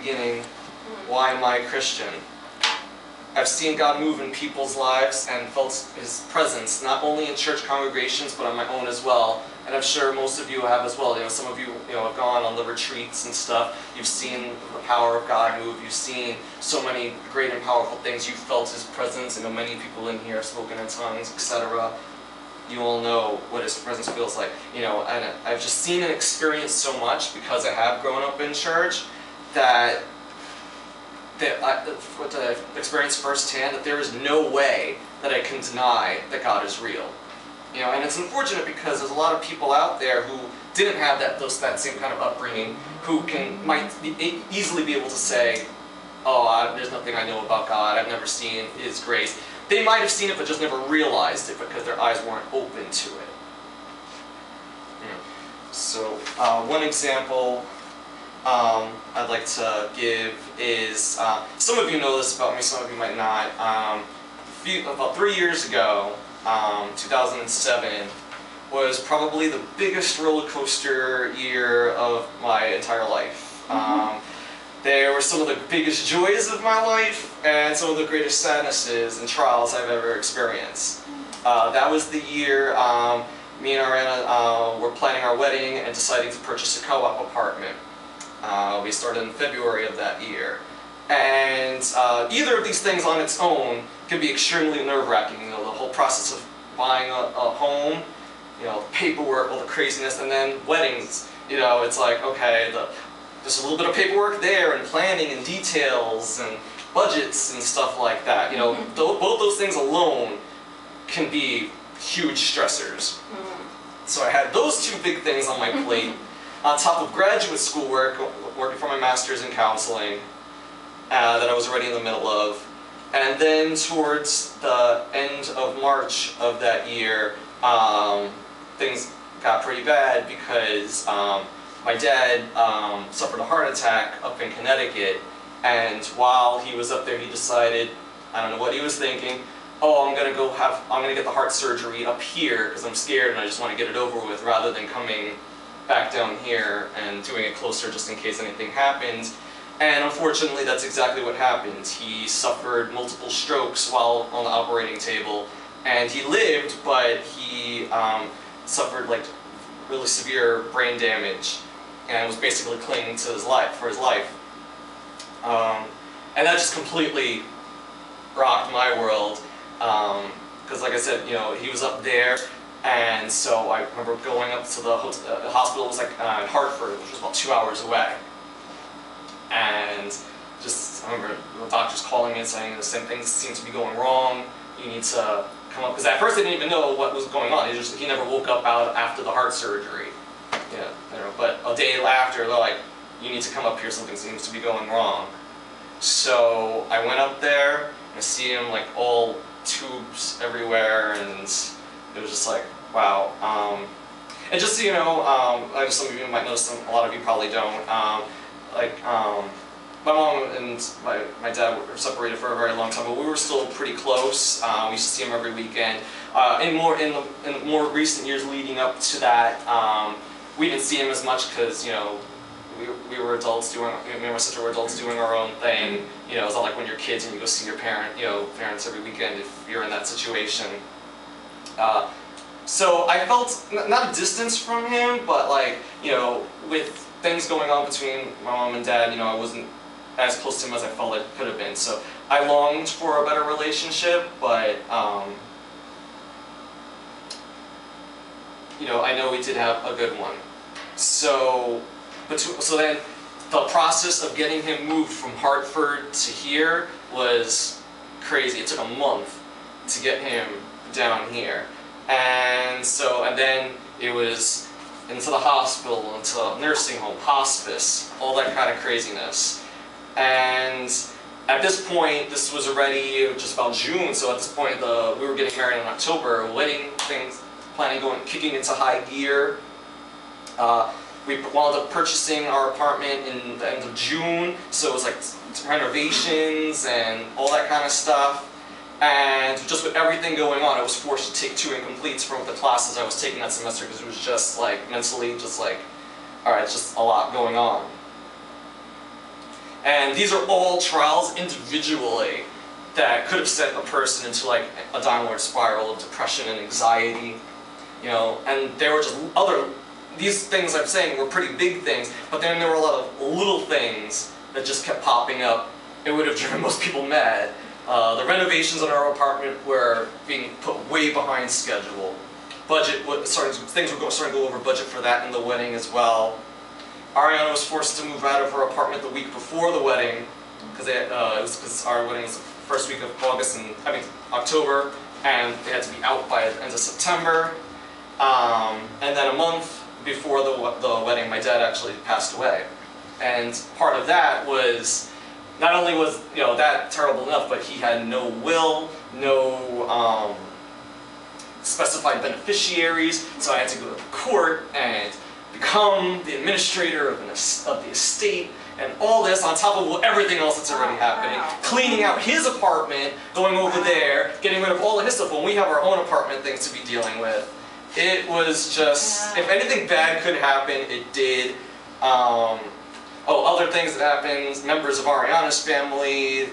beginning, why am I a Christian? I've seen God move in people's lives and felt His presence, not only in church congregations, but on my own as well. And I'm sure most of you have as well. Some of you, have gone on the retreats and stuff. You've seen the power of God move. You've seen so many great and powerful things. You've felt His presence. Many people in here have spoken in tongues, etc. You all know what His presence feels like. And I've just seen and experienced so much because I have grown up in church that I've experienced firsthand that there is no way that I can deny that God is real. And it's unfortunate because there's a lot of people out there who didn't have that same kind of upbringing, who might easily be able to say, oh, there's nothing I know about God, I've never seen His grace. They might have seen it but just never realized it because their eyes weren't open to it. So one example I'd like to give is, some of you know this about me, some of you might not. About 3 years ago, 2007, was probably the biggest roller coaster year of my entire life. There were some of the biggest joys of my life and some of the greatest sadnesses and trials I've ever experienced. That was the year me and Ariana were planning our wedding and deciding to purchase a co-op apartment. We started in February of that year. And either of these things on its own can be extremely nerve-wracking. The whole process of buying a home, paperwork, all the craziness, and then weddings. It's like, okay, there's a little bit of paperwork there, and planning, and details, and budgets, and stuff like that. Both those things alone can be huge stressors. So I had those two big things on my plate, on top of graduate school work, working for my master's in counseling, that I was already in the middle of. And then towards the end of March of that year, things got pretty bad because my dad suffered a heart attack up in Connecticut, and while he was up there, he decided, I don't know what he was thinking, oh, I'm gonna get the heart surgery up here because I'm scared and I just want to get it over with, rather than coming back down here and doing it closer just in case anything happens. And unfortunately, that's exactly what happened. He suffered multiple strokes while on the operating table, and he lived, but he suffered really severe brain damage and was basically clinging to his life. And that just completely rocked my world, because like I said, he was up there. And so I remember going up to the hospital. It was in Hartford, which was about 2 hours away. And I remember the doctors calling me and saying the same things seem to be going wrong. You need to come up, because at first they didn't even know what was going on. He never woke up out after the heart surgery. But a day after, they're like, you need to come up here. Something seems to be going wrong. So I went up there and I see him all tubes everywhere, and it was just like, wow. And just so you know, I know some of you might know, a lot of you probably don't. My mom and my dad were separated for a very long time, but we were still pretty close. We used to see him every weekend. In the more recent years leading up to that, we didn't see him as much because we were adults doing. Me and my sister were adults doing our own thing. It's not like when you're kids and you go see your parents every weekend if you're in that situation. So I felt not a distance from him, but with things going on between my mom and dad, I wasn't as close to him as I felt it could have been. So I longed for a better relationship, but I know we did have a good one. So then the process of getting him moved from Hartford to here was crazy. It took a month to get him down here. And then it was into the hospital, into a nursing home, hospice, all that kind of craziness. And at this point, this was already just about June, so at this point we were getting married in October, wedding things, kicking into high gear. We wound up purchasing our apartment in the end of June, so it was renovations and all that kind of stuff. And just with everything going on, I was forced to take 2 incompletes from the classes I was taking that semester, because it was just mentally, alright, it's just a lot going on. And these are all trials individually that could have sent a person into like a downward spiral of depression and anxiety, you know, and there were just these things I'm saying were pretty big things, but then there were a lot of little things that just kept popping up. It would have driven most people mad. The renovations on our apartment were being put way behind schedule. Things were starting to go over budget for that and the wedding as well. Ariana was forced to move out of her apartment the week before the wedding, because our wedding was the first week of October, and they had to be out by the end of September. And then a month before the wedding, my dad actually passed away. And part of that was, not only was that terrible enough, but he had no will, no specified beneficiaries, so I had to go to court and become the administrator of the estate, and all this on top of everything else that's already happening. Cleaning out his apartment, going over there, getting rid of all of his stuff when we have our own apartment things to be dealing with. It was just, if anything bad could happen, it did. Other things that happened, members of Ariana's family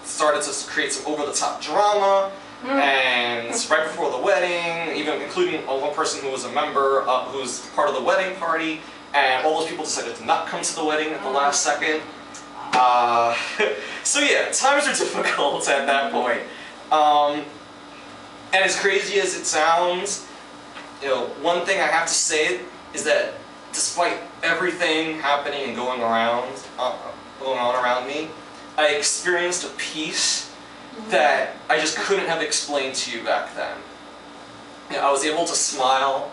started to create some over-the-top drama, and right before the wedding, even including one person who was a member, who's part of the wedding party, and all those people decided to not come to the wedding at the last second. So yeah, times are difficult at that point. And as crazy as it sounds, one thing I have to say is that despite everything happening and going on around me, I experienced a peace that I just couldn't have explained to you back then. I was able to smile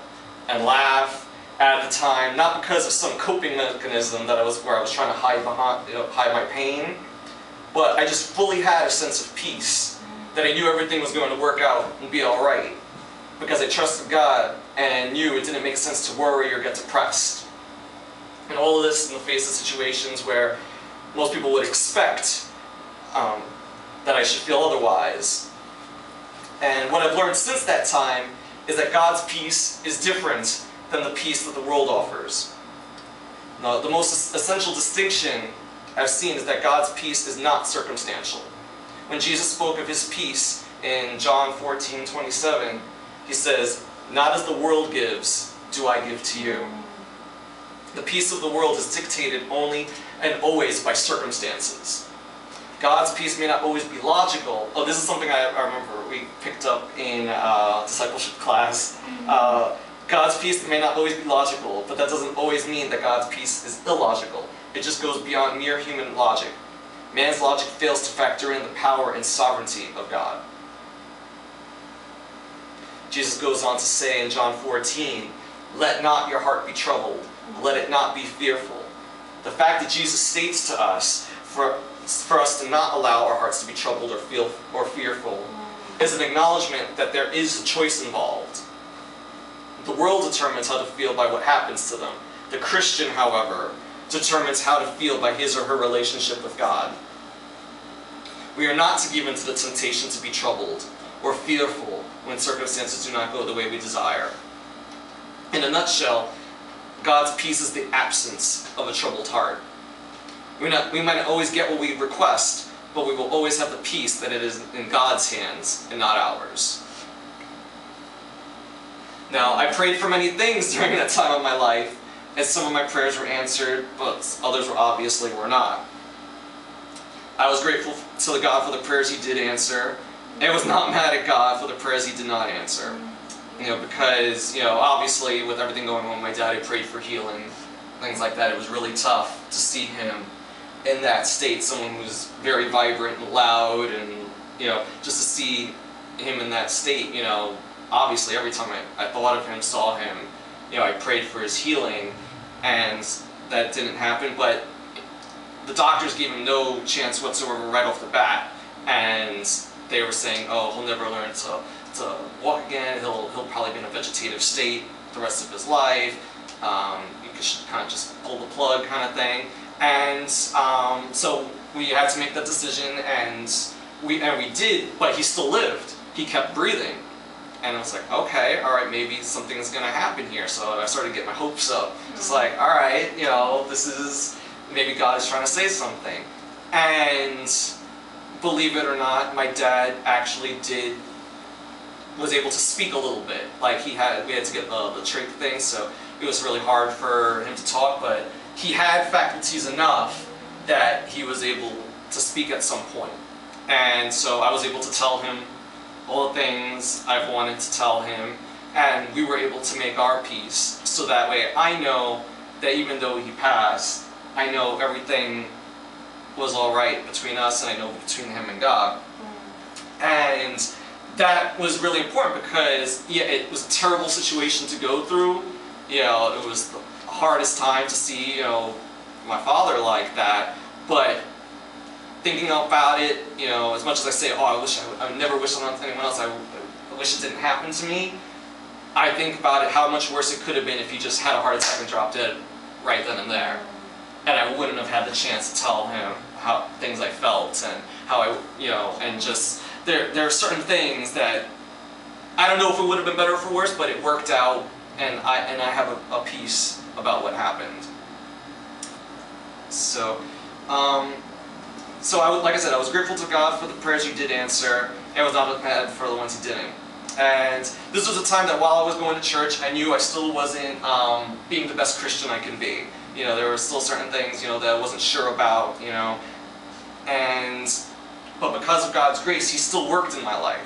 and laugh at the time, not because of some coping mechanism where I was trying to hide my pain, but I just fully had a sense of peace, that I knew everything was going to work out and be all right, because I trusted God and knew it didn't make sense to worry or get depressed. And all of this in the face of situations where most people would expect that I should feel otherwise. And what I've learned since that time is that God's peace is different than the peace that the world offers. Now, the most essential distinction I've seen is that God's peace is not circumstantial. When Jesus spoke of his peace in John 14:27, he says, "Not as the world gives, do I give to you." The peace of the world is dictated only and always by circumstances. God's peace may not always be logical. Oh, this is something I remember we picked up in discipleship class. God's peace may not always be logical, but that doesn't always mean that God's peace is illogical. It just goes beyond mere human logic. Man's logic fails to factor in the power and sovereignty of God. Jesus goes on to say in John 14, "Let not your heart be troubled. Let it not be fearful." The fact that Jesus states to us for us to not allow our hearts to be troubled or fearful is an acknowledgement that there is a choice involved. The world determines how to feel by what happens to them. The Christian, however, determines how to feel by his or her relationship with God. We are not to give in to the temptation to be troubled or fearful when circumstances do not go the way we desire. In a nutshell, God's peace is the absence of a troubled heart. We might not always get what we request, but we will always have the peace that it is in God's hands and not ours. Now, I prayed for many things during that time of my life, and some of my prayers were answered, but others obviously were not. I was grateful to God for the prayers he did answer, and was not mad at God for the prayers he did not answer. Because, obviously with everything going on with my dad, I prayed for healing, things like that. It was really tough to see him in that state, someone who's very vibrant and loud, and, just to see him in that state, obviously every time I thought of him, saw him, I prayed for his healing, and that didn't happen, but the doctors gave him no chance whatsoever right off the bat, and they were saying, oh, he'll never learn to walk again, he'll probably be in a vegetative state the rest of his life, you should kind of just pull the plug kind of thing. And so we had to make that decision, and we did, but he still lived. He kept breathing. And I was like, okay, all right, maybe something's going to happen here. So I started getting my hopes up. Just like, all right, this is maybe God is trying to say something. And believe it or not, my dad actually was able to speak a little bit. Like we had to get the trach thing, so it was really hard for him to talk, but he had faculties enough that he was able to speak at some point. And so I was able to tell him all the things I've wanted to tell him, and we were able to make our peace, so that way I know that even though he passed, I know everything was all right between us, and I know between him and God. And that was really important because, yeah, it was a terrible situation to go through. You know, it was the hardest time to see, you know, my father like that. But thinking about it, you know, as much as I say, oh, I would never wish it on anyone else, I wish it didn't happen to me, I think about it, how much worse it could have been if he just had a heart attack and dropped dead right then and there. And I wouldn't have had the chance to tell him how things I felt and how I, you know, and just, there are certain things that, I don't know if it would have been better or for worse, but it worked out, and I have a peace about what happened. So, like I said, I was grateful to God for the prayers you did answer, and was not mad for the ones he didn't. And this was a time that while I was going to church, I knew I still wasn't being the best Christian I can be. You know, there were still certain things, you know, that I wasn't sure about, you know, but because of God's grace, he still worked in my life.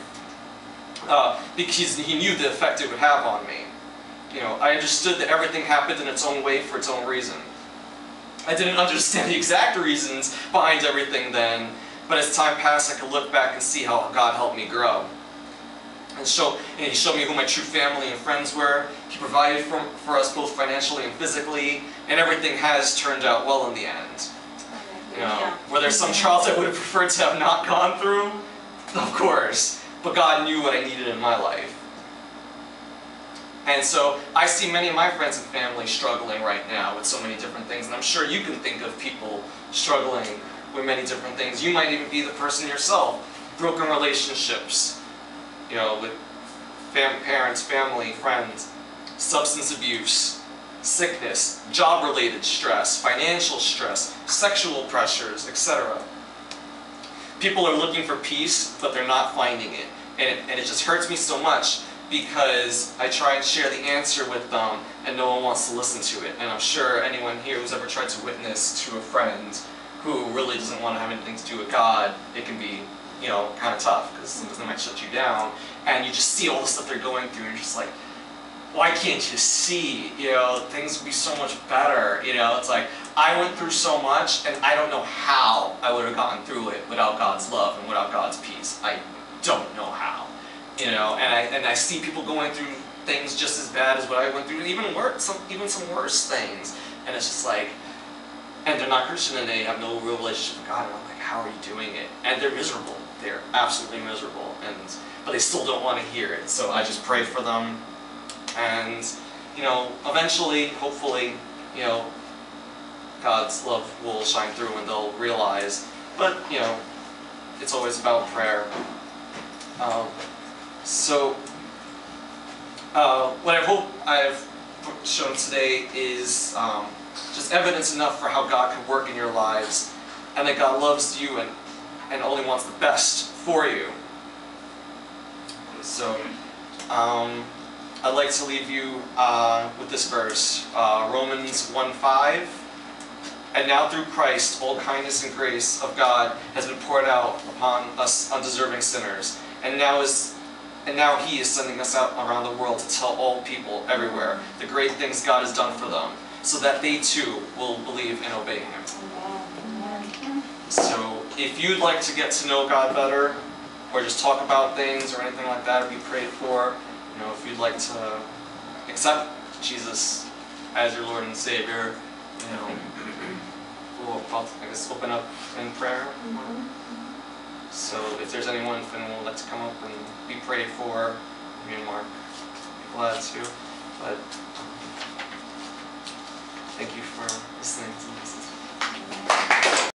Because he knew the effect it would have on me. You know, I understood that everything happened in its own way for its own reason. I didn't understand the exact reasons behind everything then, but as time passed, I could look back and see how God helped me grow. And he showed me who my true family and friends were. He provided for us both financially and physically, and everything has turned out well in the end. You know, were there some trials I would have preferred to have not gone through? Of course, but God knew what I needed in my life. And so I see many of my friends and family struggling right now with so many different things, and I'm sure you can think of people struggling with many different things. You might even be the person yourself. Broken relationships, you know, with parents, family, friends, substance abuse, sickness, job-related stress, financial stress, sexual pressures, etc. People are looking for peace, but they're not finding it. And it just hurts me so much because I try and share the answer with them and no one wants to listen to it. And I'm sure anyone here who's ever tried to witness to a friend who really doesn't want to have anything to do with God, it can be, you know, kind of tough because sometimes they might shut you down. And you just see all the stuff they're going through and you're just like, why can't you see, you know, things would be so much better, you know, it's like, I went through so much and I don't know how I would have gotten through it without God's love and without God's peace. I don't know how, you know, and I see people going through things just as bad as what I went through, and even worse, some worse things, and it's just like, and they're not Christian and they have no real relationship with God, and I'm like, how are you doing it? And they're miserable, they're absolutely miserable, but they still don't want to hear it, so I just pray for them. And, you know, eventually, hopefully, you know, God's love will shine through and they'll realize. But, you know, it's always about prayer. What I hope I've shown today is just evidence enough for how God can work in your lives, and that God loves you and only wants the best for you. So, I'd like to leave you with this verse, Romans 1:5. And now through Christ, all kindness and grace of God has been poured out upon us undeserving sinners. And now He is sending us out around the world to tell all people everywhere the great things God has done for them, so that they too will believe and obey Him. So if you'd like to get to know God better, or just talk about things or anything like that, or be prayed for, you know, if you'd like to accept Jesus as your Lord and Savior, you know, we'll, I guess, open up in prayer. So if there's anyone would like to come up and be prayed for, me and Mark would be glad to. But thank you for listening to this.